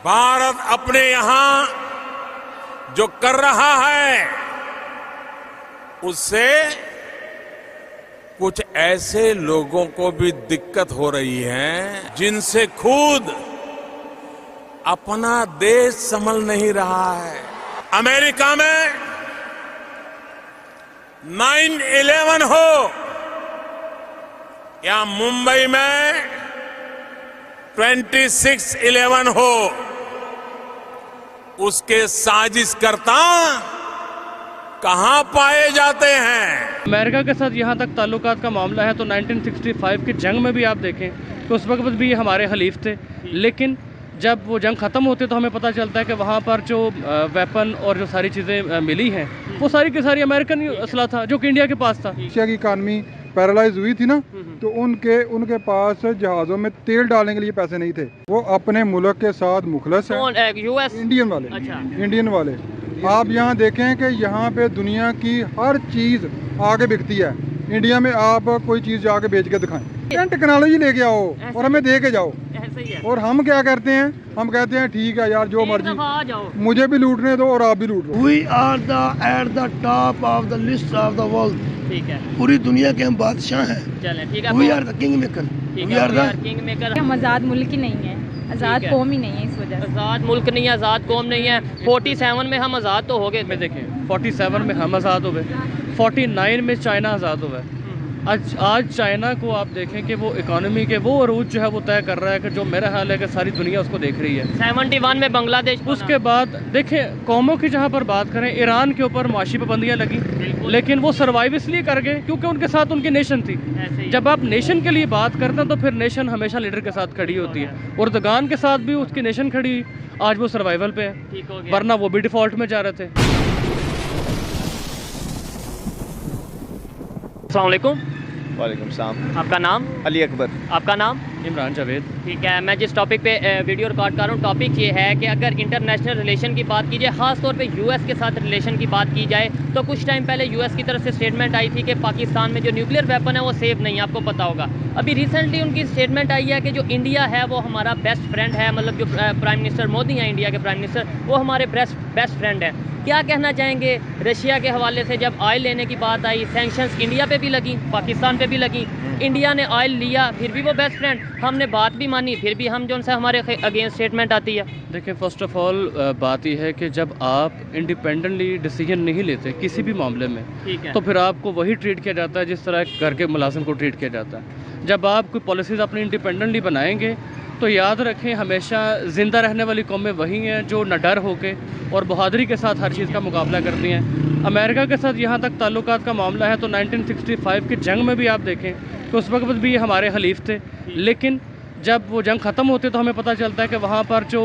भारत अपने यहां जो कर रहा है उससे कुछ ऐसे लोगों को भी दिक्कत हो रही है जिनसे खुद अपना देश संभल नहीं रहा है। अमेरिका में 9/11 हो या मुंबई में 26/11 हो, उसके साजिशकर्ता कहां पाए जाते हैं? अमेरिका के साथ यहाँ तक ताल्लुकात का मामला है तो 1965 की जंग में भी आप देखें तो उस वक्त भी ये हमारे हलीफ थे, लेकिन जब वो जंग ख़त्म होती है तो हमें पता चलता है कि वहाँ पर जो वेपन और जो सारी चीज़ें मिली हैं वो सारी की सारी अमेरिकन असला था जो कि इंडिया के पास था। रशिया की इकानमी पैरालाइज हुई थी ना, तो उनके पास जहाज़ों में तेल डालने के लिए पैसे नहीं थे। वो अपने मुल्क के साथ मुखलस है। यूएस इंडियन वाले। अच्छा। इंडियन वाले आप यहाँ देखें कि यहाँ पे दुनिया की हर चीज़ आगे बिकती है। इंडिया में आप कोई चीज़ जाके बेच के दिखाएं, टेक्नोलॉजी लेके आओ और हमें दे के जाओ। और हम क्या करते हैं, हम कहते हैं ठीक है यार जो मर्जी, मुझे भी लूटने दो और आप भी लूट लो। We are at the top of the list of the world। ठीक है, पूरी दुनिया के हम बादशाह हैं। चलें ठीक है। We are the king maker। We are the king maker. हम आज़ाद मुल्क ही नहीं है, आज़ाद कौम ही नहीं है, इस वजह से आज़ाद मुल्क नहीं है, आज़ाद कौम नहीं है। 47 में हम आज़ाद तो हो गए थे। देखें 47 में हम आज़ाद हो गए, 49 में चाइना आज़ाद हो गए। आज चाइना को आप देखें कि वो इकोनॉमी के वो अरूज जो है वो तय कर रहा है कि जो मेरा हाल है कि सारी दुनिया उसको देख रही है। 71 में बांग्लादेश। उसके बाद देखें कौमों की जहाँ पर बात करें, ईरान के ऊपर माशी पाबंदियाँ लगी, लेकिन वो सर्वाइव इसलिए कर गए क्योंकि उनके साथ उनकी नेशन थी। जब आप नेशन के लिए बात करते हैं तो फिर नेशन हमेशा लीडर के साथ खड़ी होती है। उर्दगान के साथ भी उसकी नेशन खड़ी, आज वो सर्वाइवल पे है, वरना वो भी डिफॉल्ट में जा रहे थे। अस्सलाम वालेकुम। वालेकुम सलाम। आपका नाम? अली अकबर। आपका नाम? इमरान जावेद। ठीक है, मैं जिस टॉपिक पे वीडियो रिकॉर्ड कर रहा हूँ, टॉपिक ये है कि अगर इंटरनेशनल रिलेशन की बात की जाए, ख़ास तौर पे यूएस के साथ रिलेशन की बात की जाए, तो कुछ टाइम पहले यूएस की तरफ से स्टेटमेंट आई थी कि पाकिस्तान में जो न्यूक्लियर वेपन है वो सेफ नहीं है, आपको पता होगा। अभी रिसेंटली उनकी स्टेटमेंट आई है कि जो इंडिया है वो हमारा बेस्ट फ्रेंड है, मतलब जो प्राइम मिनिस्टर मोदी हैं इंडिया के प्राइम मिनिस्टर, वो हमारे बेस्ट फ्रेंड हैं। क्या कहना चाहेंगे रशिया के हवाले से? जब ऑयल लेने की बात आई, सैंक्शंस इंडिया पे भी लगी, पाकिस्तान पे भी लगी। इंडिया ने ऑयल लिया, फिर भी वो बेस्ट फ्रेंड, हमने बात भी मानी, फिर भी हम जो उनसे हमारे अगेंस्ट स्टेटमेंट आती है। देखिए फर्स्ट ऑफ ऑल बात यह है कि जब आप इंडिपेंडेंटली डिसीजन नहीं लेते किसी भी मामले में, तो फिर आपको वही ट्रीट किया जाता है जिस तरह घर के मुलाजिम को ट्रीट किया जाता है। जब आप कोई पॉलिसीज़ अपनी इंडिपेंडेंटली बनाएंगे तो याद रखें हमेशा ज़िंदा रहने वाली कौमें वही हैं जो न डर होके और बहादुरी के साथ हर चीज़ का मुकाबला करती हैं। अमेरिका के साथ यहाँ तक ताल्लुकात का मामला है तो 1965 की जंग में भी आप देखें तो उस वक्त भी ये हमारे हलीफ थे, लेकिन जब वो जंग ख़त्म होती है तो हमें पता चलता है कि वहाँ पर जो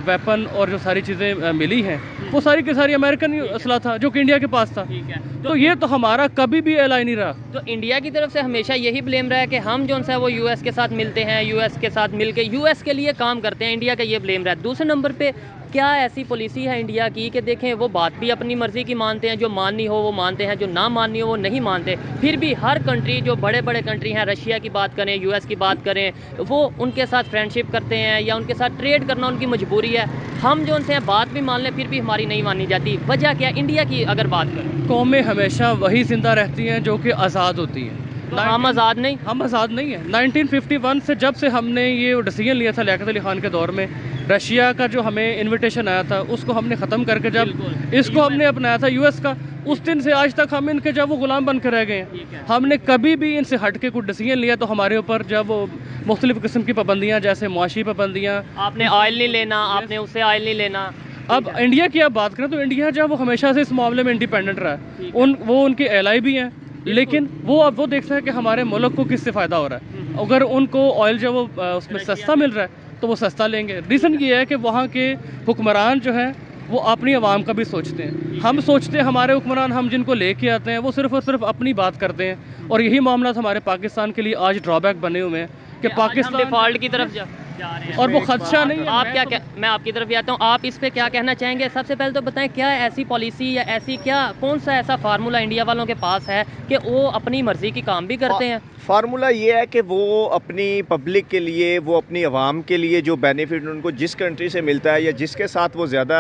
वेपन और जो सारी चीज़ें मिली हैं वो सारी की सारी अमेरिकन असला था जो कि इंडिया के पास था। ठीक है, तो ये तो हमारा कभी भी एलाई नहीं रहा। तो इंडिया की तरफ से हमेशा यही ब्लेम रहा है कि हम जो है वो यूएस के साथ मिलते हैं, यूएस के साथ मिलके यूएस के लिए काम करते हैं, इंडिया का ये ब्लेम रहा है। दूसरे नंबर पे क्या ऐसी पॉलिसी है इंडिया की कि देखें वो बात भी अपनी मर्ज़ी की मानते हैं, जो माननी हो वो मानते हैं, जो ना माननी हो वो नहीं मानते, फिर भी हर कंट्री जो बड़े बड़े कंट्री हैं, रशिया की बात करें, यूएस की बात करें, वो उनके साथ फ्रेंडशिप करते हैं या उनके साथ ट्रेड करना उनकी मजबूरी है। हम जो उनसे बात भी मान लें फिर भी हमारी नहीं मानी जाती। वजह क्या? इंडिया की अगर बात करें, कौमें हमेशा वही ज़िंदा रहती हैं जो कि आज़ाद होती हैं। तो हम आज़ाद नहीं, हम आज़ाद नहीं है। 1951 से जब से हमने ये डिसीजन लिया था लियाकत अली खान के दौर में, रशिया का जो हमें इनविटेशन आया था उसको हमने ख़त्म करके जब इसको हमने अपनाया था यूएस का, उस दिन से आज तक हम इनके जब वो गुलाम बन कर रह गए हैं। हमने कभी भी इनसे हट के कुछ डिसीजन लिया तो हमारे ऊपर जब वो मुख्तलिफ़ किस्म की पाबंदियाँ, जैसे मुआशी पाबंदियाँ, आपने ऑयल नहीं लेना, आपने उससे ऑयल नहीं लेना। अब इंडिया की आप बात करें तो इंडिया जब वो हमेशा से इस मामले में इंडिपेंडेंट रहा है, वो उनके एलाई भी हैं, लेकिन वो अब वो देखता है कि हमारे मुल्क को किससे फ़ायदा हो रहा है। अगर उनको ऑयल जो वो उसमें सस्ता मिल रहा है तो वो सस्ता लेंगे। रीज़न ये है कि वहाँ के हुक्मरान जो हैं वो अपनी आवाम का भी सोचते हैं। हम सोचते हैं हमारे हुक्मरान हम जिनको लेके आते हैं वो सिर्फ़ और सिर्फ अपनी बात करते हैं, और यही मामला हमारे पाकिस्तान के लिए आज ड्रॉबैक बने हुए हैं कि पाकिस्तान डिफॉल्ट की तरफ जा रहे हैं। और वो खदशा नहीं है। आप क्या मैं आपकी तरफ भी आता हूँ, आप इस पे क्या कहना चाहेंगे? सबसे पहले तो बताएं, क्या ऐसी पॉलिसी या ऐसी कौन सा ऐसा फार्मूला इंडिया वालों के पास है कि वो अपनी मर्जी की काम भी करते हैं? फार्मूला ये है कि वो अपनी पब्लिक के लिए, वो अपनी आवाम के लिए जो बेनिफिट उनको जिस कंट्री से मिलता है या जिसके साथ वो ज़्यादा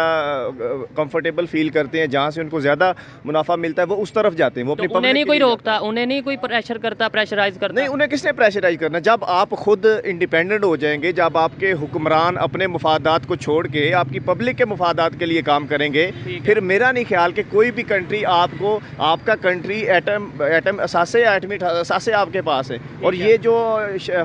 कंफर्टेबल फील करते हैं, जहाँ से उनको ज़्यादा मुनाफा मिलता है, वो उस तरफ जाते हैं। वो अपनी उन्हें नहीं कोई रोकता, उन्हें नहीं कोई प्रेशर करता, प्रेशराइज करता? नहीं, उन्हें किसने प्रेशराइज करना? जब आप खुद इंडिपेंडेंट हो जाएंगे, जब आपके हुक्मरान अपने मुफादात को छोड़ के आपकी पब्लिक के मुफादात के लिए काम करेंगे, फिर मेरा नहीं ख्याल कि कोई भी कंट्री आपको, आपका कंट्री एटम असासे या एटमी असासे आपके पास है। और ये जो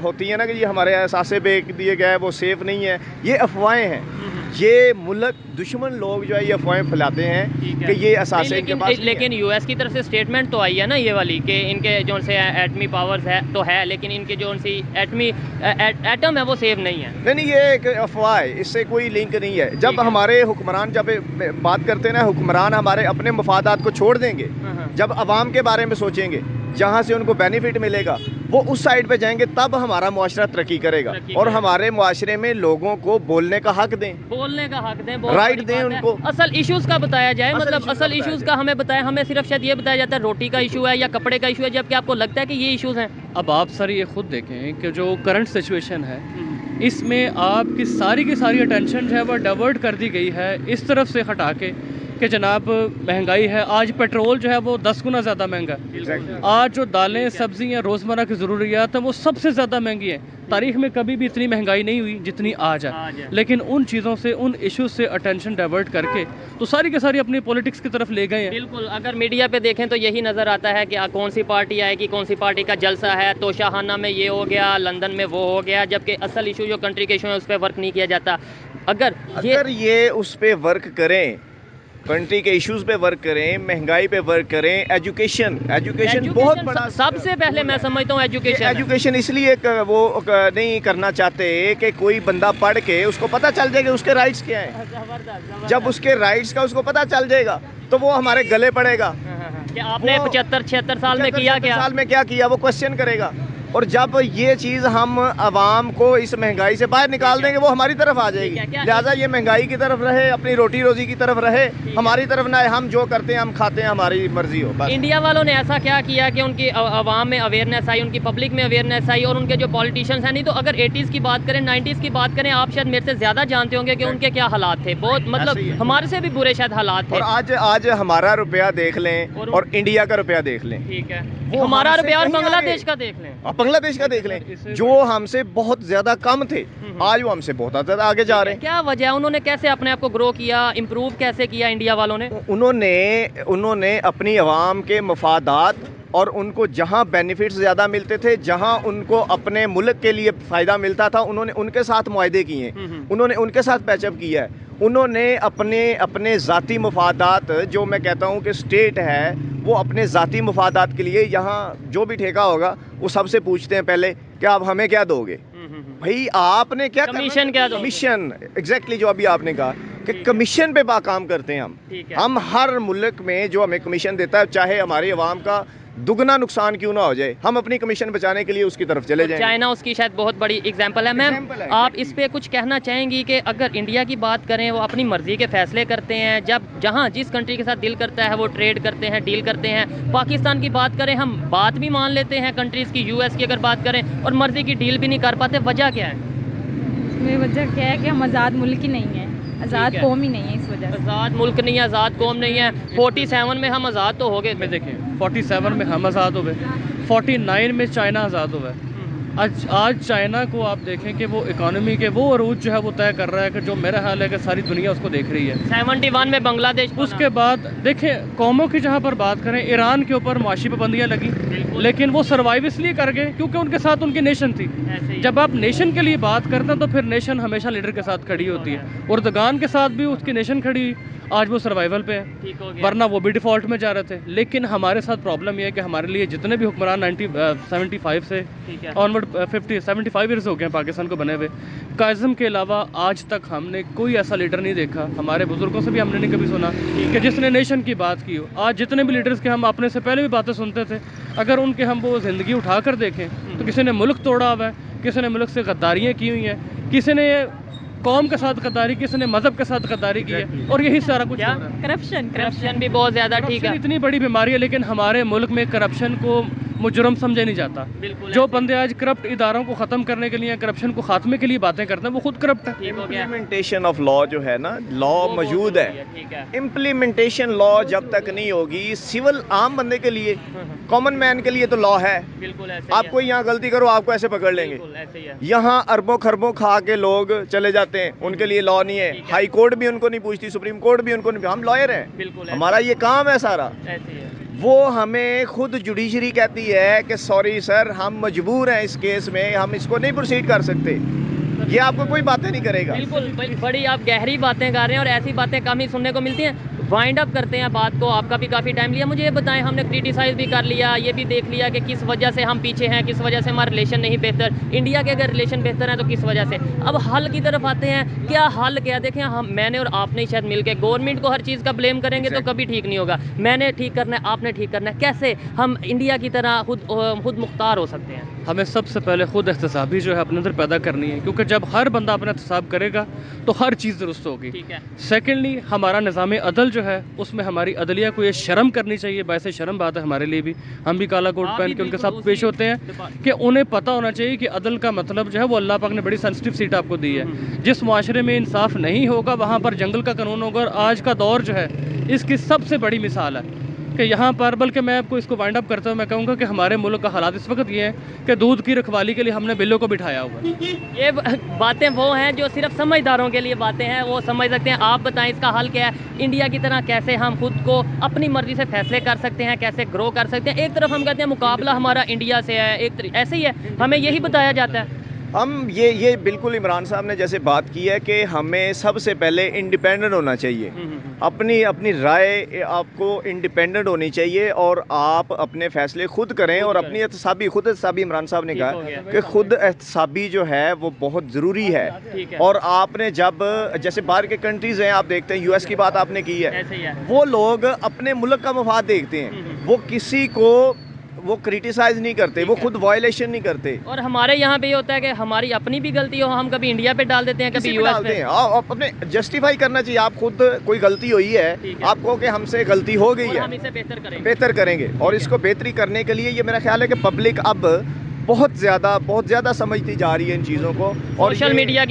होती है ना कि ये हमारे असासे बेच दिए गए, वो सेफ नहीं है, ये अफवाहें हैं। ये मुल्क दुश्मन लोग जो है ये अफवाहें फैलाते हैं कि ये असासे इनके पास। लेकिन यूएस की तरफ से स्टेटमेंट तो आई है ना ये वाली, कि इनके जो से एटमी पावर्स है तो है, लेकिन इनके जो सी एटम है वो सेफ नहीं है। नहीं, ये एक अफवाह है, इससे कोई लिंक नहीं है। जब हमारे हुक्मरान, जब बात करते हैं ना, हुक्मरान हमारे अपने मफादात को छोड़ देंगे, जब अवाम के बारे में सोचेंगे, जहाँ से उनको बेनिफिट मिलेगा, वो उस साइड पे जाएंगे, तब हमारा मुआशरा तरक्की करेगा। और हमारे मुआशरे में लोगों को बोलने का हक दें, बोलने का हक दें, राइट दें उनको। असल इश्यूज का बताया जाए, मतलब असल इश्यूज का हमें बताया। हमें सिर्फ शायद ये बताया जाता है रोटी का इशू है या कपड़े का इशू है, जबकि आपको लगता है कि ये इश्यूज हैं। अब आप सर ये खुद देखें कि जो करंट सिचुएशन है, इसमें आपकी की सारी अटेंशन जो है वह डाइवर्ट कर दी गई है इस तरफ से हटा के कि जनाब महंगाई है। आज पेट्रोल जो है वो 10 गुना ज़्यादा महंगा है। आज जो दालें, सब्जियां, रोज़मर्रा की ज़रूरियात हैं वो सबसे ज़्यादा महंगी हैं। तारीख में कभी भी इतनी महंगाई नहीं हुई जितनी आज है। लेकिन उन चीज़ों से, उन इश्यूज से अटेंशन डाइवर्ट करके तो सारी के सारी अपनी पॉलिटिक्स की तरफ ले गए हैं। बिल्कुल, अगर मीडिया पे देखें तो यही नज़र आता है कि कौन सी पार्टी आएगी, कौन सी पार्टी का जलसा है, तोशाखाना में ये हो गया, लंदन में वो हो गया, जबकि असल इशू जो कंट्री के इशू है उस पर वर्क नहीं किया जाता। अगर ये उस पर वर्क करें, कंट्री के इश्यूज पे वर्क करें, महंगाई पे वर्क करें, एजुकेशन बहुत बड़ा। सबसे पहले मैं समझता हूँ एजुकेशन इसलिए वो नहीं करना चाहते कि कोई बंदा पढ़ के उसको पता चल जाएगा उसके राइट्स क्या हैं। जब उसके राइट्स का उसको पता चल जाएगा तो वो हमारे गले पड़ेगा कि आपने 75-76 साल में क्या किया, वो क्वेश्चन करेगा। और जब ये चीज़ हम आवाम को इस महंगाई से बाहर निकाल देंगे, वो हमारी तरफ आ जाएगी। लिहाजा ये महंगाई की तरफ रहे, अपनी रोटी रोजी की तरफ रहे, हमारी तरफ ना। हम जो करते हैं हम खाते हैं, हमारी मर्जी हो बस। इंडिया वालों ने ऐसा क्या किया कि उनकी आवाम में अवेयरनेस आई, उनकी पब्लिक में अवेयरनेस आई, और उनके जो पॉलिटिशियंस हैं, नहीं तो अगर 80s की बात करें, 90s की बात करें, आप शायद मेरे से ज़्यादा जानते होंगे कि उनके क्या हालात थे। बहुत मतलब हमारे से भी बुरे शायद हालात थे। और आज हमारा रुपया देख लें और इंडिया का रुपया देख लें, ठीक है, हमारा रुपया और बांग्लादेश का देख लें, और बांग्लादेश का देख लें, जो हमसे बहुत ज्यादा कम थे, आज वो हमसे बहुत ज्यादा आगे जा रहे हैं। क्या वजह है? उन्होंने कैसे अपने आप को ग्रो किया, इम्प्रूव कैसे किया इंडिया वालों ने? उन्होंने अपनी आवाम के मफादात और उनको जहां बेनिफिट्स ज़्यादा मिलते थे, जहां उनको अपने मुल्क के लिए फ़ायदा मिलता था, उन्होंने उनके साथ मुआहदे किए, उन्होंने उनके साथ पैचअप किया है। उन्होंने अपने ज़ाती मफादात, जो मैं कहता हूं कि स्टेट है वो अपने ज़ाती मफादात के लिए, यहाँ जो भी ठेका होगा वो सबसे पूछते हैं पहले कि आप हमें क्या दोगे। भाई आपने क्या कमीशन क्या दोगे? कमीशन, एग्जैक्टली जो अभी आपने कहा कि कमीशन पे काम करते हैं हम हर मुल्क में जो हमें कमीशन देता है, चाहे हमारी आवाम का दुगना नुकसान क्यों ना हो जाए, हम अपनी कमीशन बचाने के लिए उसकी तरफ चले जाएं। चाइना उसकी शायद बहुत बड़ी एग्जांपल है। मैम, आप इस पे कुछ कहना चाहेंगी कि अगर इंडिया की बात करें, वो अपनी मर्जी के फैसले करते हैं, जब जहां जिस कंट्री के साथ दिल करता है वो ट्रेड करते हैं, डील करते हैं। पाकिस्तान की बात करें, हम बात भी मान लेते हैं कंट्रीज़ की, यूएस की अगर बात करें, और मर्जी की डील भी नहीं कर पाते। वजह क्या है? वजह क्या है कि हम आज़ाद मुल्क ही नहीं है, आज़ाद कौम ही नहीं है। इस वजह से आज़ाद मुल्क नहीं है, आज़ाद कौम नहीं है। 47 में हम आज़ाद तो हो गए। में देखें 47 में हम आज़ाद हो गए, 49 में चाइना आज़ाद हो गए। आज चाइना को आप देखें कि वो इकोनॉमी के वो अरूज जो है वो तय कर रहा है कि जो मेरा हाल है कि सारी दुनिया उसको देख रही है। 71 में बांग्लादेश। उसके बाद देखें कौमों की जहाँ पर बात करें, ईरान के ऊपर मुआशी पाबंदियाँ लगी, लेकिन वो सर्वाइव इसलिए कर गए क्योंकि उनके साथ उनकी नेशन थी। जब आप नेशन के लिए बात करते हैं तो फिर नेशन हमेशा लीडर के साथ खड़ी होती है। उर्दगान के साथ भी उसकी नेशन खड़ी हुई, आज वो सर्वाइवल पे है, वरना वो भी डिफ़ॉल्ट में जा रहे थे। लेकिन हमारे साथ प्रॉब्लम ये है कि हमारे लिए जितने भी हुक्मरान 75 से ऑनवर्ड 75 ईयर्स हो गए हैं पाकिस्तान को बने हुए, काज़म के अलावा आज तक हमने कोई ऐसा लीडर नहीं देखा, हमारे बुजुर्गों से भी हमने नहीं कभी सुना कि जिसने नेशन की बात की हो। आज जितने भी लीडर्स के हम अपने से पहले भी बातें सुनते थे, अगर उनके हम वो ज़िंदगी उठा कर देखें तो किसी ने मुल्क तोड़ा हुआ है, किसी ने मुल्क से गद्दारियाँ की हुई हैं, किसी ने कौम के साथ गद्दारी, किसी ने मजहब के साथ गद्दारी की है, और यही सारा कुछ हो रहा है। करप्शन भी बहुत ज्यादा, ठीक है। इतनी बड़ी बीमारी है, लेकिन हमारे मुल्क में करप्शन को मुजरम समझा नहीं जाता। जो बंदे आज करप्ट इदारों को ख़त्म करने के लिए, करप्शन को खात्मे के लिए बातें करते हैं, वो खुद करप्ट है। इम्प्लीमेंटेशन ऑफ लॉ जो है ना, लॉ मौजूद है, इम्प्लीमेंटेशन लॉ जब तक नहीं होगी, सिविल आम बंदे के लिए, कॉमन मैन के लिए तो लॉ है। बिल्कुल आप कोई यहाँ गलती करो, आपको ऐसे पकड़ लेंगे। यहाँ अरबों खरबों खा के लोग चले जाते हैं, उनके लिए लॉ नहीं है। हाई कोर्ट भी उनको नहीं पूछती, सुप्रीम कोर्ट भी उनको नहीं। हम लॉयर हैं, हमारा ये काम है सारा। वो हमें खुद जुडिशरी कहती है कि सॉरी सर, हम मजबूर हैं इस केस में, हम इसको नहीं प्रोसीड कर सकते। ये आपको कोई बातें नहीं करेगा। बिल्कुल, बड़ी आप गहरी बातें कर रहे हैं और ऐसी बातें कम ही सुनने को मिलती हैं। वाइंड अप करते हैं बात को, आपका भी काफ़ी टाइम लिया। मुझे ये बताएं, हमने क्रिटिसाइज़ भी कर लिया, ये भी देख लिया कि किस वजह से हम पीछे हैं, किस वजह से हमारा रिलेशन नहीं बेहतर। इंडिया के अगर रिलेशन बेहतर हैं तो किस वजह से। अब हल की तरफ आते हैं। क्या हल क्या? देखें, हम मैंने और आपने शायद मिलकर गवर्नमेंट को हर चीज़ का ब्लेम करेंगे तो कभी ठीक नहीं होगा। मैंने ठीक करना है, आपने ठीक करना है। कैसे हम इंडिया की तरह खुद मुख्तार हो सकते हैं? हमें सबसे पहले खुद एहतसाबी जो है अपने अंदर पैदा करनी है, क्योंकि जब हर बंदा अपना एहतसाब करेगा तो हर चीज़ दुरुस्त होगी। ठीक है। सेकेंडली, हमारा निज़ाम अदल जो है उसमें हमारी अदलिया को ये शर्म करनी चाहिए। वैसे शर्म बात है हमारे लिए भी, हम भी काला कोट पहन के उनके साथ पेश होते हैं कि उन्हें पता होना चाहिए कि अदल का मतलब जो है वो अल्लाह पाक ने बड़ी सेंसिटिव सीट आपको दी है। जिस माशरे में इंसाफ नहीं होगा वहाँ पर जंगल का कानून होगा। और आज का दौर जो है इसकी सबसे बड़ी मिसाल है कि यहाँ पर, बल्कि मैं आपको इसको वाइंड अप करता हूँ, मैं कहूँगा कि हमारे मुल्क का हालात इस वक्त ये है कि दूध की रखवाली के लिए हमने बिल्लों को बिठाया हुआ है। ये बातें वो हैं जो सिर्फ समझदारों के लिए बातें हैं, वो समझ सकते हैं। आप बताएं इसका हल क्या है? इंडिया की तरह कैसे हम खुद को अपनी मर्जी से फैसले कर सकते हैं, कैसे ग्रो कर सकते हैं? एक तरफ हम कहते हैं मुकाबला हमारा इंडिया से है, एक ऐसे ही है, हमें यही बताया जाता है। हम ये बिल्कुल इमरान साहब ने जैसे बात की है कि हमें सबसे पहले इंडिपेंडेंट होना चाहिए। अपनी राय आपको इंडिपेंडेंट होनी चाहिए और आप अपने फैसले खुद करें और अपनी एहतसाबी इमरान साहब ने कहा कि खुद एहतसाबी जो है वो बहुत ज़रूरी है। और आपने जब जैसे बाहर के कंट्रीज़ हैं, आप देखते हैं, यूएस की बात आपने की है, वो लोग अपने मुल्क का मफाद देखते हैं, वो किसी को वो क्रिटिसाइज नहीं करते, वो खुद वायलेशन नहीं करते। और हमारे यहाँ पे ये होता है कि हमारी अपनी भी गलती हो, हम कभी इंडिया पे डाल देते हैं, कभी यूएस पे। आप अपने जस्टिफाई करना चाहिए। आप खुद कोई गलती हुई है, आपको कि हमसे गलती हो गई है, हम इसे बेहतर करेंगे। और इसको बेहतरी करने के लिए ये मेरा ख्याल है कि पब्लिक अब बहुत ज़्यादा समझती जा रही है इन चीज़ों को, और सोशल मीडिया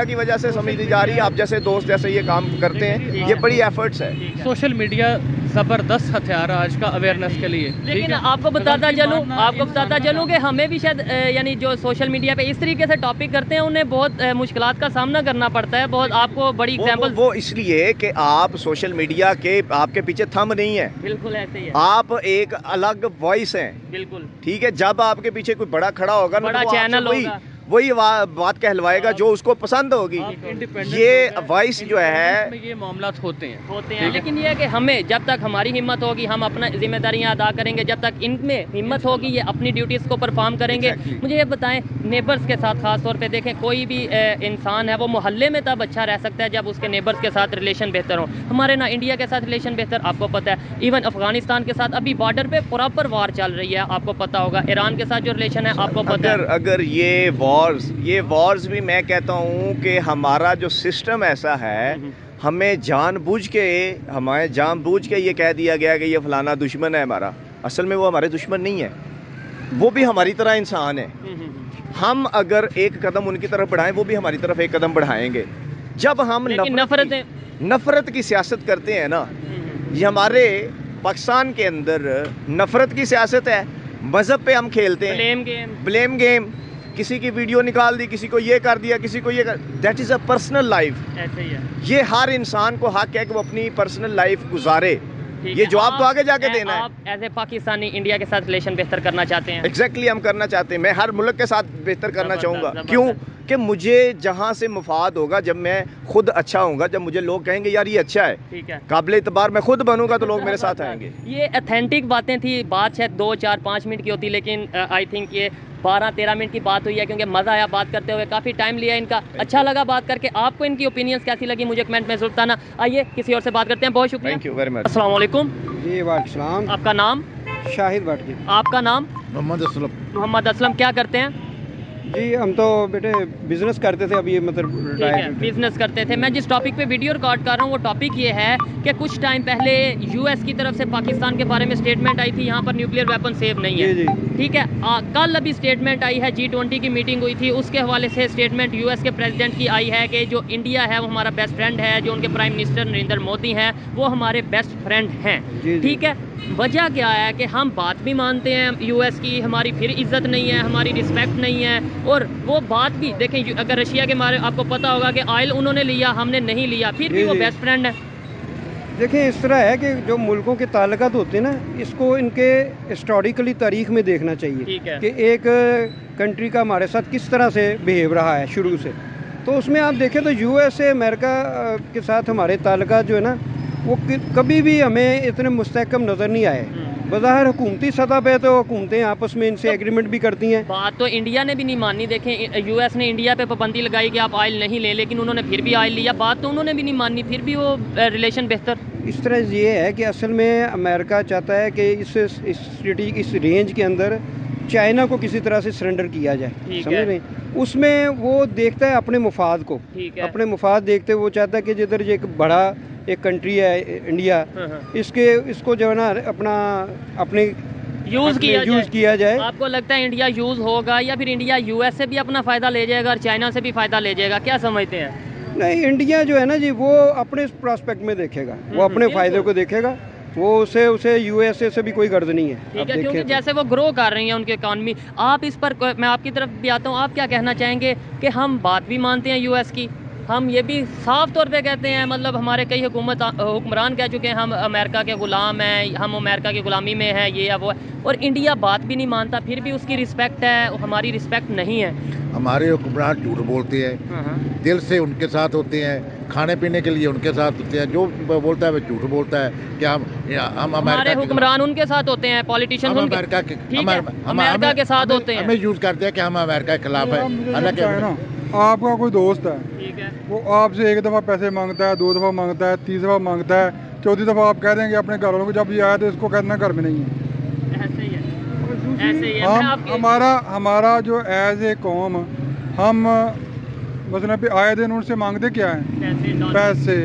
की वजह से समझती जा रही है। आप जैसे दोस्त जैसे ये काम करते हैं, ये बड़ी एफर्ट्स है। सोशल मीडिया ज़बरदस्त हथियार है आज का अवेयरनेस के लिए। लेकिन आपको बताता चलूँ कि हमें भी शायद यानी जो सोशल मीडिया पे इस तरीके से टॉपिक करते हैं, उन्हें बहुत मुश्किलात का सामना करना पड़ता है। बहुत आपको बड़ी एग्जाम्पल वो इसलिए कि आप सोशल मीडिया के आपके पीछे थंब नहीं है। बिल्कुल ऐसे ही है, आप एक अलग वॉइस हैं। बिल्कुल ठीक है। जब आपके पीछे कोई बड़ा खड़ा होगा, बड़ा चैनल होगा, वही बात कहलवाएगा जो उसको पसंद होगी। ये वॉइस जो है, ये मामला होते हैं। लेकिन ये है कि हमें जब तक हमारी हिम्मत होगी हम अपना जिम्मेदारियां अदा करेंगे, जब तक इनमें हिम्मत होगी ये अपनी ड्यूटीज़ को परफॉर्म करेंगे। मुझे ये बताएं, नेबर्स के साथ खास तौर पे देखें, कोई भी इंसान है वो मोहल्ले में तब अच्छा रह सकता है जब उसके नेबर्स के साथ रिलेशन बेहतर हो। हमारे ना इंडिया के साथ रिलेशन बेहतर, आपको पता है। इवन अफगानिस्तान के साथ अभी बॉर्डर पे प्रॉपर वार चल रही है, आपको पता होगा। ईरान के साथ जो रिलेशन है, आपको पता है। अगर ये वॉर्स भी मैं कहता हूँ कि हमारा जो सिस्टम ऐसा है, हमें जानबूझ के ये कह दिया गया कि ये फलाना दुश्मन है हमारा। असल में वो हमारे दुश्मन नहीं है, वो भी हमारी तरह इंसान है। हम अगर एक कदम उनकी तरफ बढ़ाएं, वो भी हमारी तरफ एक कदम बढ़ाएंगे। जब हम नफरत की सियासत करते हैं ना, ये हमारे पाकिस्तान के अंदर नफरत की सियासत है। मजहब पे हम खेलते हैं, ब्लेम गेम। किसी की वीडियो निकाल दी, किसी को ये कर दिया, किसी को ये कर, that is a personal life. ऐसे ही है। ये हर इंसान को हक है कि वो अपनी पर्सनल लाइफ गुजारे। ये जवाब तो आगे जाके देना है। आप एज ए पाकिस्तानी इंडिया के साथ रिलेशन बेहतर करना चाहते हैं? एग्जैक्टली हम करना चाहते हैं। मैं हर मुल्क के साथ बेहतर करना चाहूँगा। क्यों? कि मुझे जहाँ से मुफाद होगा, जब मैं खुद अच्छा होऊंगा, जब मुझे लोग कहेंगे यार ये अच्छा है, ठीक है, काबिल इतबार मैं खुद बनूंगा, तो लोग मेरे साथ आएंगे। ये ऑथेंटिक बातें थी। बात शायद 2, 4, 5 मिनट की होती, लेकिन आई थिंक ये 12-13 मिनट की बात हुई है, क्योंकि मज़ा आया बात करते हुए। काफ़ी टाइम लिया इनका, अच्छा लगा बात करके। आपको इनकी ओपिनियंस कैसी लगी मुझे कमेंट में ज़रूर बताना। आइए किसी और से बात करते हैं। बहुत शुक्रिया, थैंक यू वेरी मच। अस्सलाम वालेकुम। जी वालेकुम। आपका नाम? शाहिद भट्ट जी। आपका नाम? मोहम्मद असलम। मोहम्मद असलम। क्या करते हैं? जी हम तो बेटे बिजनेस करते थे, अभी मतलब ठीक है, बिजनेस करते थे। मैं जिस टॉपिक पे वीडियो रिकॉर्ड कर रहा हूँ वो टॉपिक ये है कि कुछ टाइम पहले यूएस की तरफ से पाकिस्तान के बारे में स्टेटमेंट आई थी, यहाँ पर न्यूक्लियर वेपन सेफ नहीं है। जी, जी। ठीक है, कल अभी स्टेटमेंट आई है, G20 की मीटिंग हुई थी, उसके हवाले से स्टेटमेंट यूएस के प्रेसिडेंट की आई है कि जो इंडिया है वो हमारा बेस्ट फ्रेंड है, जो उनके प्राइम मिनिस्टर नरेंद्र मोदी हैं वो हमारे बेस्ट फ्रेंड हैं। ठीक है, वजह क्या है कि हम बात भी मानते हैं यूएस की, हमारी फिर इज्जत नहीं है, हमारी रिस्पेक्ट नहीं है, और वो बात भी देखें, अगर रशिया के बारे आपको पता होगा कि ऑयल उन्होंने लिया, हमने नहीं लिया, फिर भी वो बेस्ट फ्रेंड है। देखिए इस तरह है कि जो मुल्कों के ताल्लुकात होते हैं ना, इसको इनके हिस्टोरिकली तारीख में देखना चाहिए। ठीक है। कि एक कंट्री का हमारे साथ किस तरह से बिहेव रहा है शुरू से। तो उसमें आप देखें तो यूएस अमेरिका के साथ हमारे ताल्लुकात जो है ना, वो कभी भी हमें इतने मुस्तहकम नज़र नहीं आए। बज़ाहिर हुकूमती सतह पे तो हुकूमतें आपस में इनसे एग्रीमेंट भी करती हैं। बात तो इंडिया ने भी नहीं मानी। देखें, यूएस ने इंडिया पे पाबंदी लगाई कि आप ऑयल नहीं लें, लेकिन उन्होंने फिर भी ऑयल लिया। बात तो उन्होंने भी नहीं मानी, फिर भी वो रिलेशन बेहतर। इस तरह ये है कि असल में अमेरिका चाहता है कि इस रेंज के अंदर चाइना को किसी तरह से सरेंडर किया जाए, समझ रहे हैं। उसमें वो देखता है अपने मुफाद को, अपने मुफाद देखते वो चाहता है कि जिधर ये एक बड़ा एक कंट्री है इंडिया, इसको जो है ना अपने यूज़ किया जाए। आपको लगता है इंडिया यूज़ होगा या फिर इंडिया यूएस से भी अपना फ़ायदा ले जाएगा और चाइना से भी फ़ायदा ले जाएगा, क्या समझते हैं? नहीं, इंडिया जो है ना जी वो अपने प्रोस्पेक्ट में देखेगा, वो अपने फ़ायदे को देखेगा, वो उसे यूएसए से भी कोई गर्ज नहीं है। ठीक है, क्योंकि जैसे वो ग्रो कर रही है उनकी इकॉनमी। आप इस पर, मैं आपकी तरफ भी आता हूँ, आप क्या कहना चाहेंगे कि हम बात भी मानते हैं यूएस की, हम ये भी साफ तौर पे कहते हैं, मतलब हमारे कई हुक्मरान कह चुके हैं हम अमेरिका के ग़ुलाम हैं, हम अमेरिका की ग़ुलामी में हैं, ये या वो है, और इंडिया बात भी नहीं मानता, फिर भी उसकी रिस्पेक्ट है, हमारी रिस्पेक्ट नहीं है। हमारे हुक्मरान झूठ बोलते हैं, दिल से उनके साथ होते हैं, खाने पीने के लिए उनके साथ होते हैं, जो बोलता है वो झूठ बोलता है कि हम हमारे हुक्मरान उनके साथ होते हैं, पॉलिटिशियन अमेरिका के साथ होते हैं, हमें यूज़ करते हैं कि हम अमेरिका के खिलाफ है। हालांकि आपका कोई दोस्त है, ठीक है, वो आपसे एक दफ़ा पैसे मांगता है, 2 दफ़ा मांगता है, 3 दफ़ा मांगता है, 4थी दफ़ा आप कह देंगे अपने घर वालों को जब ये आया तो इसको कहना घर में नहीं है। ऐसे ही है, ऐसे ही है। हमारा जो एज ए कौम, हम मतलब आए दिन उनसे मांगते क्या हैं? पैसे।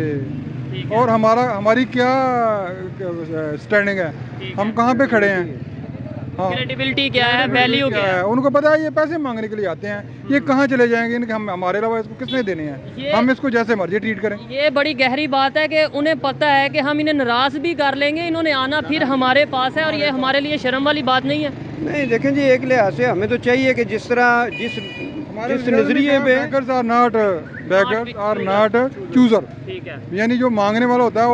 और हमारी क्या स्टैंडिंग है, हम कहाँ पे खड़े हैं, क्रेडिबिलिटी क्या है, वैल्यू क्या है? उनको पता है ये पैसे मांगने के लिए आते हैं, ये कहाँ चले जाएंगे, इनके हम हमारे अलावा इसको किसने देने हैं, हम इसको जैसे मर्जी ट्रीट करें। ये बड़ी गहरी बात है कि उन्हें पता है कि हम इन्हें नाराज भी कर लेंगे, इन्होंने आना फिर हमारे पास है, और ये हमारे लिए शर्म वाली बात नहीं है। नहीं देखें जी, एक लिहाज से हमें तो चाहिए कि जिस तरह जिस नजरिए पे बेगर्स आर नॉट चूजर, यानी जो मांगने वाला होता है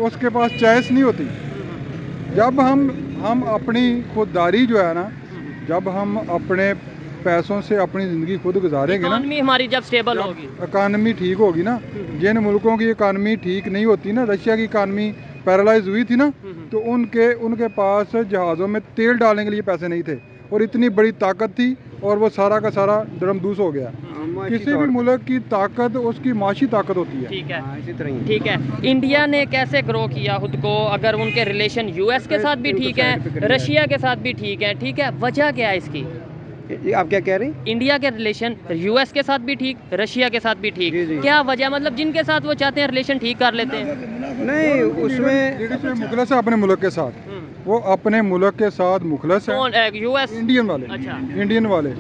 उसके पास चॉइस नहीं होती। जब हम अपनी खुददारी जो है ना, जब हम अपने पैसों से अपनी ज़िंदगी खुद गुजारेंगे ना, हमारी जब स्टेबल होगी, इकानमी ठीक होगी ना, जिन मुल्कों की इकानमी ठीक नहीं होती ना, रशिया की इकानमी पैरालाइज हुई थी ना, तो उनके पास जहाज़ों में तेल डालने के लिए पैसे नहीं थे, और इतनी बड़ी ताकत थी, और वो सारा का सारा धर्मदूस हो गया। किसी भी मुल्क की ताकत उसकी माशी ताकत होती है। ठीक है, इसी तरह ही। ठीक है, इंडिया ने कैसे ग्रो किया खुद को, अगर उनके रिलेशन यूएस के साथ भी ठीक है, रशिया के साथ भी ठीक है, ठीक है, वजह क्या है इसकी? आप क्या कह रही हैं? इंडिया के रिलेशन यूएस के साथ भी ठीक, रशिया के साथ भी ठीक, क्या वजह, मतलब जिनके साथ वो चाहते हैं रिलेशन ठीक कर लेते हैं? नहीं, उसमें मुखलस है अपने मुल्क के साथ, वो अपने मुल्क के साथ मुखलस है। यूएस इंडियन वाले, अच्छा, इंडियन वाले।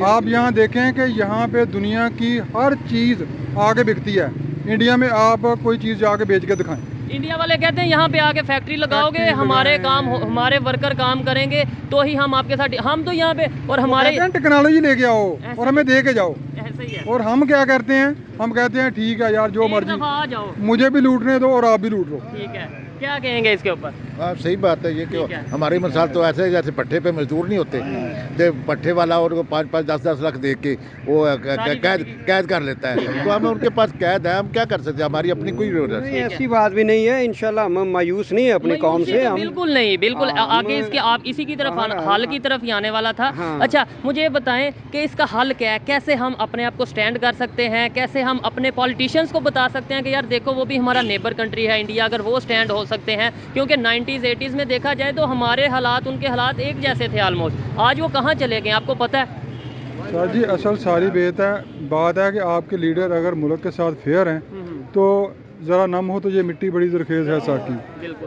आप यहाँ देखें कि यहाँ पे दुनिया की हर चीज़ आगे बिकती है, इंडिया में आप कोई चीज़ जाके बेच के दिखाएं। इंडिया वाले कहते हैं यहाँ पे आके फैक्ट्री लगाओगे, हमारे वर्कर काम करेंगे तो ही हम आपके साथ, हम तो यहाँ पे, और हमारे टेक्नोलॉजी लेके आओ और हमें दे के जाओ। ऐसे ही है। और हम क्या करते हैं, हम कहते हैं ठीक है यार, जो मर्जी आ जाओ, मुझे भी लूटने दो और आप भी लूट लो। ठीक है, क्या कहेंगे इसके ऊपर? हाँ, सही बात है ये कि हमारी मिसाल तो ऐसे जैसे पट्टे पे मजदूर नहीं होते, तो पट्टे वाला और 5-5, 10-10 लाख दे के वो कैद कर लेता है, तो हमें उनके पास कैद है, हम क्या कर सकते हैं, हमारी अपनी कोई जरूरत नहीं। ऐसी बात भी नहीं है, इंशाल्लाह हम मायूस नहीं है अपनी कौम से, हम बिल्कुल नहीं, बिल्कुल आगे इसके आप इसी की तरफ हल की तरफ ही आने वाला था। अच्छा, मुझे ये बताएं कि इसका हल क्या है, कैसे हम अपने आप को स्टैंड कर सकते हैं, कैसे हम अपने पॉलिटिशियंस को बता सकते हैं कि यार देखो वो भी हमारा नेबर कंट्री है इंडिया, अगर वो स्टैंड हो सकते हैं, क्योंकि 90s 80s में देखा जाए तो हमारे हालात उनके हालात एक जैसे थे ऑलमोस्ट, आज वो कहाँ चले गए आपको पता है? सर जी असल सारी बात है कि आपके लीडर अगर मुल्क के साथ फेयर हैं तो ज़रा नम हो तो ये मिट्टी बड़ी ज़रखेज़ है साकी,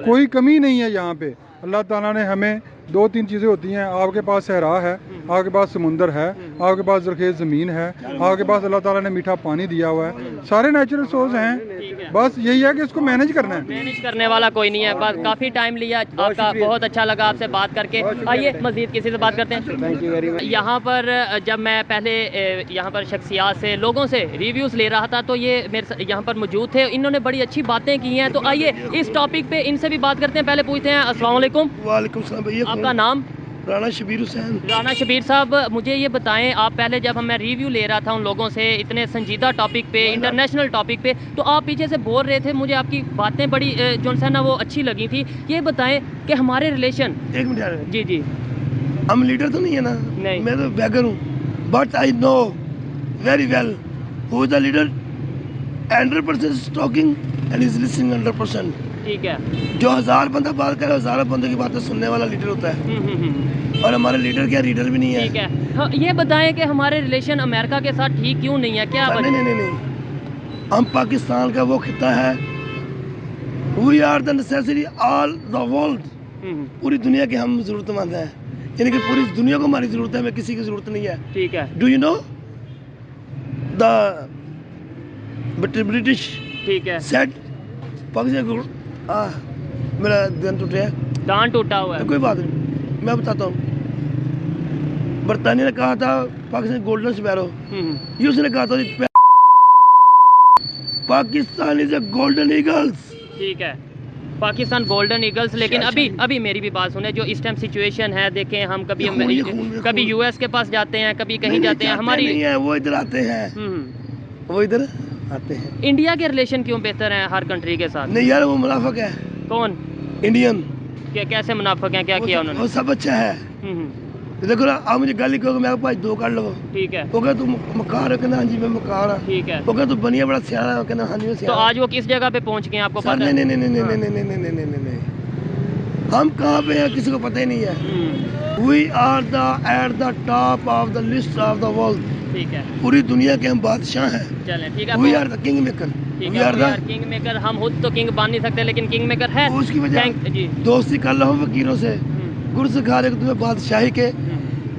कोई कमी नहीं है यहाँ पे। अल्लाह ताला ने हमें 2-3 चीज़ें होती हैं, आपके पास सहरा है, आपके पास समुंदर है, आपके पास ज़रखेज़ ज़मीन है, आपके पास अल्लाह ताला ने मीठा पानी दिया हुआ है, सारे नेचुरल सोर्स हैं। बस यही है कि इसको मैनेज करना है। मैनेज करने वाला कोई नहीं है। बस काफ़ी टाइम लिया आपका, बहुत अच्छा लगा आपसे बात करके। आइए मज़ीद किसी से बात करते हैं। Thank you very much. यहाँ पर जब मैं पहले यहाँ पर शख्सियात से, लोगों से रिव्यूज़ ले रहा था तो ये मेरे यहाँ पर मौजूद थे, इन्होंने बड़ी अच्छी बातें की हैं। तो आइए इस टॉपिक पे इनसे भी बात करते हैं। पहले पूछते हैं, अस्सलाम वालेकुम। वालेकुम सलाम भैया। आपका नाम? राना शबीर हुसैन। राना शबीर साहब, मुझे ये बताएं, आप पहले जब मैं रिव्यू ले रहा था उन लोगों से इतने संजीदा टॉपिक पे, इंटरनेशनल टॉपिक पे, तो आप पीछे से बोल रहे थे, मुझे आपकी बातें बड़ी जो है ना वो अच्छी लगी थी। ये बताएं कि हमारे रिलेशन, एक मिनट। जी जी, हम लीडर तो नहीं है ना? नहीं, मैं तो बैगर हूँ, but I know very well who is the leader. 100% talking and is listening 100%। ठीक है। जो 1000 बंदा बात करे, 1000 बंदों की बातें सुनने वाला लीडर होता है। और हमारे लीडर क्या लीडर भी नहीं है। ठीक है। हाँ, ये बताएं कि हमारे रिलेशन अमेरिका के साथ ठीक क्यों नहीं है, क्या वजह? नहीं, हम पाकिस्तान का वो खिता है, we are the necessary all the world. पूरी दुनिया के हम जरूरतमंद हैं, यानी कि पूरी दुनिया को हमारी जरूरत है, हमें किसी की जरूरत नहीं है। ठीक है। Do you know the British? ठीक है। सेड पाकिस्तान, मेरा ध्यान टूट गया, दांत टूटा हुआ है। कोई बात नहीं, मैं बताता हूँ। बरतानिया ने कहा था पाकिस्तान गोल्डन स्पैरो, ये उसने कहा था Pakistan is a golden eagles. ठीक है, पाकिस्तान गोल्डन ईगल्स। लेकिन अभी मेरी भी बात सुने, जो इस टाइम सिचुएशन है, देखें हम कभी यूएस के पास जाते हैं, कभी कहीं जाते हैं, हमारी नहीं है, वो इधर आते हैं, वो इधर आते हैं। इंडिया के रिलेशन क्यों बेहतर हैं हर कंट्री के साथ? नहीं यार, वो मुनाफिक है। कौन? इंडियन। कैसे मुनाफिक हैं, क्या किया उन्होंने? वो सब अच्छा है। देखो ना, आप मुझे गाली कहो, मेरे पास 2 कर लो। ठीक है। वो कहता तुम मकार है, कहना हाँ जी मैं मकार हूँ। ठीक है। वो कहता तू बनिया बड़ा सियारा है, कहना हाँ जी मैं सियारा। तो आज वो किस जगह पे पहुंच गए आपको पता है? नहीं, हम कहाँ पे हैं किसी को पता ही नहीं है। We are at the top of the list of the world. ठीक है। पूरी दुनिया के हम बादशाह हैं। चलें, ठीक है। We are the king maker. We are the king maker. हम खुद तो किंग बन नहीं सकते, लेकिन किंग मेकर है। उसकी वजह दोस्ती कर लो फकीरों से, गुरु सिखा रहे तुम्हें बादशाही के।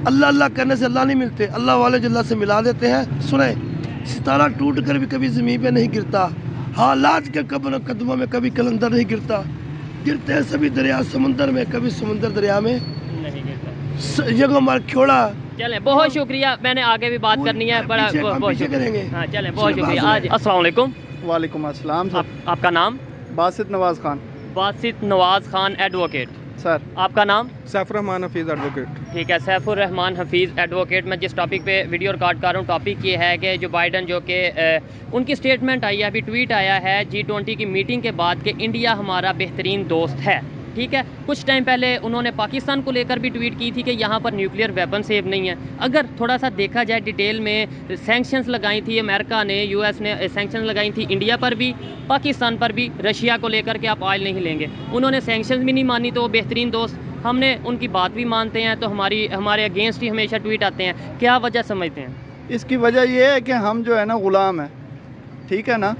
अल्लाह अल्लाह करने से अल्लाह नहीं मिलते, अल्लाह वाले जो अल्लाह से मिला देते हैं। सुने, सितारा टूट कर भी कभी जमीन पे नहीं गिरता, हालात के कदमों में कभी कलंदर नहीं गिरता, गिरते हैं सभी दरिया समुंदर में, कभी समुंदर दरिया में नहीं गिरता। ये हमारा खियोड़ा। चलें, बहुत शुक्रिया। मैंने आगे भी बात करनी है, बड़ा बहुत करेंगे। हाँ चलें, बहुत शुक्रिया। आज अस्सलाम वालेकुम। वालेकुम अस्सलाम सर। आपका नाम? बासित नवाज़ खान। बासित नवाज़ खान एडवोकेट। सर आपका नाम? सैफुर्रहमान हफीज़ एडवोकेट। ठीक है, सैफुर्रहमान हफीज़ एडवोकेट। मैं जिस टॉपिक पे वीडियो रिकॉर्ड कर रहा हूँ, टॉपिक ये है कि जो बाइडन, जो कि उनकी स्टेटमेंट आई है, अभी ट्वीट आया है G20 की मीटिंग के बाद कि इंडिया हमारा बेहतरीन दोस्त है। ठीक है, कुछ टाइम पहले उन्होंने पाकिस्तान को लेकर भी ट्वीट की थी कि यहाँ पर न्यूक्लियर वेपन सेव नहीं है। अगर थोड़ा सा देखा जाए डिटेल में, सैंक्शंस लगाई थी अमेरिका ने, यूएस ने सैंक्शंस लगाई थी इंडिया पर भी, पाकिस्तान पर भी, रशिया को लेकर के आप ऑयल नहीं लेंगे। उन्होंने सैंक्शंस भी नहीं मानी, तो वो बेहतरीन दोस्त। हमने उनकी बात भी मानते हैं, तो हमारे अगेंस्ट ही हमेशा ट्वीट आते हैं। क्या वजह समझते हैं? इसकी वजह यह है कि हम जो है ना गुलाम है, ठीक है ना,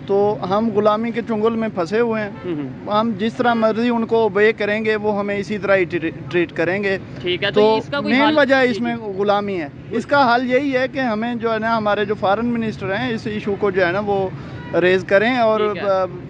तो हम गुलामी के चुंगल में फंसे हुए हैं। हम जिस तरह मर्जी उनको ओबे करेंगे, वो हमें इसी तरह ही ट्रीट करेंगे। ठीक है, तो इसका कोई मेन वजह इसमें गुलामी है। इसका हल यही है कि हमें जो है ना, हमारे जो फॉरेन मिनिस्टर हैं, इस इशू को जो है ना वो रेज करें, और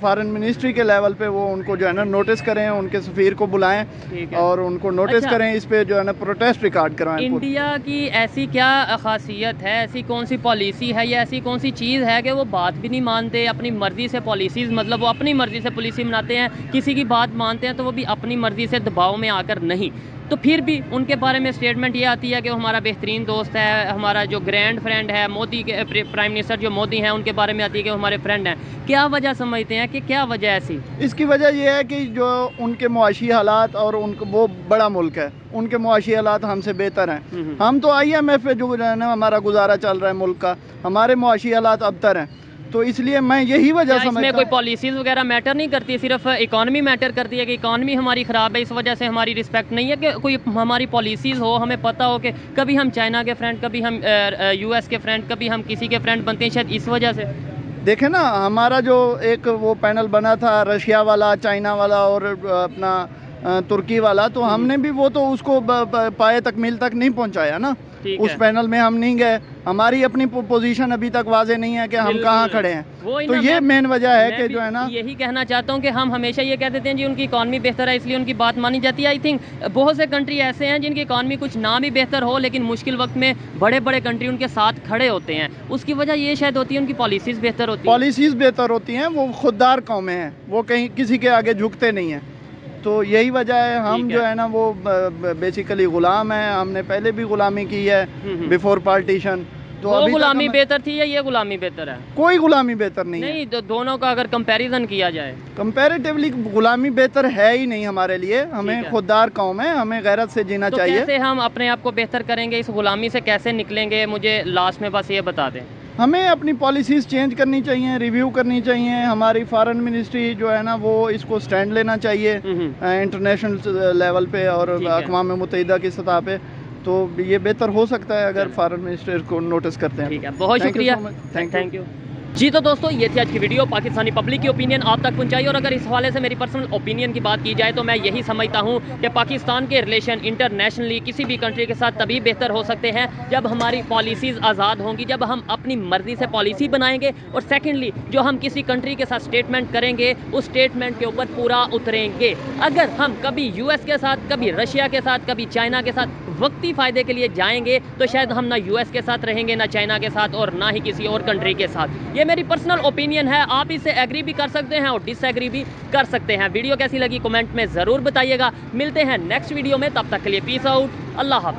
फॉरेन मिनिस्ट्री के लेवल पे वो उनको जो है ना नोटिस करें, उनके सफ़ीर को बुलाएं और उनको नोटिस करें, इस पे जो है ना प्रोटेस्ट रिकॉर्ड करवाएं। इंडिया की ऐसी क्या खासियत है, ऐसी कौन सी पॉलिसी है या ऐसी कौन सी चीज़ है कि वो बात भी नहीं मानते, अपनी मर्ज़ी से पॉलिसीज़, मतलब वो अपनी मर्ज़ी से पॉलिसी बनाते हैं, किसी की बात मानते हैं तो वो भी अपनी मर्ज़ी से दबाव में आकर नहीं। तो फिर भी उनके बारे में स्टेटमेंट ये आती है कि वो हमारा बेहतरीन दोस्त है, हमारा जो ग्रैंड फ्रेंड है, मोदी के प्राइम मिनिस्टर जो मोदी हैं, उनके बारे में आती है कि वो हमारे फ्रेंड हैं। क्या वजह समझते हैं कि क्या वजह ऐसी? इसकी वजह यह है कि जो उनके मुआशी हालात, और उनको वो बड़ा मुल्क है, उनके मुआशी हालात हमसे बेहतर हैं। हम तो IMF पे जो है ना हमारा गुजारा चल रहा है मुल्क का, हमारे मुआशी हालात अबतर हैं। तो इसलिए मैं यही वजह इसमें समझता कोई हूँ। पॉलिसीज वगैरह मैटर नहीं करती, सिर्फ इकॉनमी मैटर करती है कि इकॉनमी हमारी ख़राब है, इस वजह से हमारी रिस्पेक्ट नहीं है। कि कोई हमारी पॉलिसीज़ हो, हमें पता हो कि कभी हम चाइना के फ्रेंड, कभी हम US के फ्रेंड, कभी हम किसी के फ्रेंड बनते हैं, शायद इस वजह से। देखे ना, हमारा जो एक वो पैनल बना था रशिया वाला, चाइना वाला और अपना तुर्की वाला, तो हमने भी वो तो उसको पाए तक मील तक नहीं पहुंचाया ना। उस पैनल में हम नहीं गए, हमारी अपनी पोजीशन अभी तक वाजे नहीं है कि हम कहाँ खड़े हैं। तो ये मेन वजह है कि जो है ना, यही कहना चाहता हूँ कि हम हमेशा ये कह देते हैं जी उनकी इकॉनमी बेहतर है इसलिए उनकी बात मानी जाती है। आई थिंक बहुत से कंट्री ऐसे हैं जिनकी इकॉनमी कुछ ना भी बेहतर हो, लेकिन मुश्किल वक्त में बड़े बड़े कंट्री उनके साथ खड़े होते हैं। उसकी वजह ये शायद होती है उनकी पॉलिसीज़ बेहतर होती है। पॉलिसीज़ बेहतर होती हैं, वो खुददार कौमें हैं, वो कहीं किसी के आगे झुकते नहीं हैं। तो यही वजह है, हम जो है ना वो बेसिकली गुलाम हैं। हमने पहले भी गुलामी की है बिफोर पार्टीशन। तो वो गुलामी बेहतर थी या ये गुलामी बेहतर है? कोई गुलामी बेहतर नहीं है। तो दोनों का अगर कंपैरिजन किया जाए, कंपैरेटिवली गुलामी बेहतर है ही नहीं हमारे लिए। हमें खुददार कौम है, हमें गैरत से जीना चाहिए। कैसे हम अपने आप को बेहतर करेंगे, इस गुलामी से कैसे निकलेंगे? मुझे लास्ट में बस ये बता दें। हमें अपनी पॉलिसीज़ चेंज करनी चाहिए, रिव्यू करनी चाहिए। हमारी फॉरेन मिनिस्ट्री जो है ना वो इसको स्टैंड लेना चाहिए इंटरनेशनल लेवल पे और अक़वाम मुत्तहिदा की सतह पे। तो ये बेहतर हो सकता है अगर फॉरेन मिनिस्टर को नोटिस करते हैं। ठीक है, बहुत शुक्रिया, थैंक यू जी। तो दोस्तों ये थी आज की वीडियो, पाकिस्तानी पब्लिक की ओपिनियन आप तक पहुंचाई। और अगर इस हवाले से मेरी पर्सनल ओपिनियन की बात की जाए तो मैं यही समझता हूं कि पाकिस्तान के रिलेशन इंटरनेशनली किसी भी कंट्री के साथ तभी बेहतर हो सकते हैं जब हमारी पॉलिसीज़ आज़ाद होंगी, जब हम अपनी मर्ज़ी से पॉलिसी बनाएंगे। और सेकेंडली जो हम किसी कंट्री के साथ स्टेटमेंट करेंगे उस स्टेटमेंट के ऊपर पूरा उतरेंगे। अगर हम कभी US के साथ, कभी रशिया के साथ, कभी चाइना के साथ वक्ती फ़ायदे के लिए जाएंगे तो शायद हम ना US के साथ रहेंगे, ना चाइना के साथ, और ना ही किसी और कंट्री के साथ। ये मेरी पर्सनल ओपिनियन है, आप इससे एग्री भी कर सकते हैं और डिसएग्री भी कर सकते हैं। वीडियो कैसी लगी कमेंट में ज़रूर बताइएगा। मिलते हैं नेक्स्ट वीडियो में, तब तक के लिए पीस आउट, अल्लाह हाफिज़।